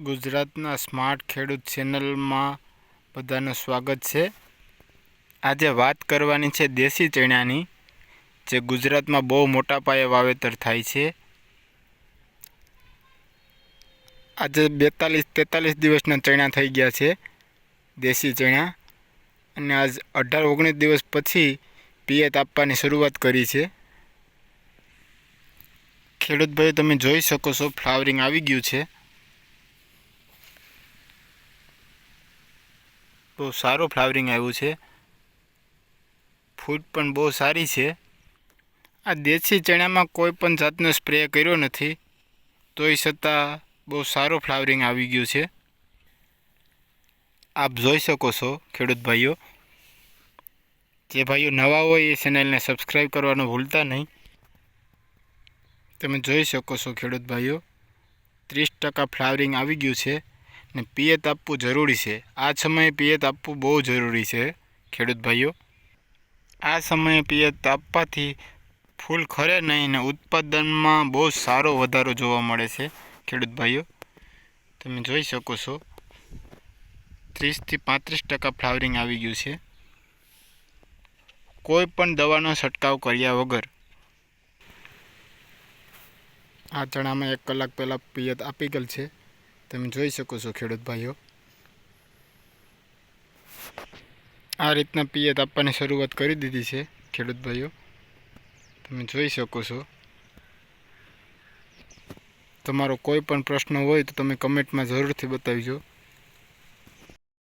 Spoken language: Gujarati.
ગુજરાતના સ્માર્ટ ખેડૂત ચેનલમાં બધાનું સ્વાગત છે। આજે વાત કરવાની છે દેશી ચણાની, જે ગુજરાતમાં બહુ મોટા પાયે વાવેતર થાય છે। આજે 42-43 દિવસના ચણા થઈ ગયા છે, દેશી ચણા, અને આજ 18-19 દિવસ પછી પિયત આપવાની શરૂઆત કરી છે। ખેડૂત ભાઈ, તમે જોઈ શકો છો ફ્લાવરિંગ આવી ગયું છે। બહુ સારું ફ્લાવરિંગ આવ્યું છે, ફૂટ પણ બહુ સારી છે। આ દેશી ચણામાં કોઈ પણ જાતનો સ્પ્રે કર્યો નથી, તોય છતાં બહુ સારું ફ્લાવરિંગ આવી ગયું છે। આપ જોઈ શકો છો ખેડૂત ભાઈઓ। જે ભાઈઓ નવા હોય એ ચેનલને સબસ્ક્રાઈબ કરવાનું ભૂલતા નહીં। તમે જોઈ શકો છો ખેડૂત ભાઈઓ, 30% ફ્લાવરિંગ આવી ગયું છે ને પિયત આપવું જરૂરી છે। આ સમયે પિયત આપવું બહુ જરૂરી છે ખેડૂત ભાઈઓ। આ સમયે પિયત આપવાથી ફૂલ ખરે નહીં ને ઉત્પાદનમાં બહુ સારો વધારો જોવા મળે છે ખેડૂત ભાઈઓ। તમે જોઈ શકો છો 30થી 35% ફ્લાવરિંગ આવી ગયું છે, કોઈ પણ દવાનો છંટકાવ કર્યા વગર। આ ચણામાં 1 કલાક પહેલાં પિયત આપી ગયેલ છે, તમે જોઈ શકો છો ખેડૂત ભાઈઓ। આ રીતના પિયત આપવાની શરૂઆત કરી દીધી છે ખેડૂત ભાઈઓ, તમે જોઈ શકો છો। તમારો કોઈ પણ પ્રશ્ન હોય તો તમે કમેન્ટમાં જરૂરથી બતાવજો।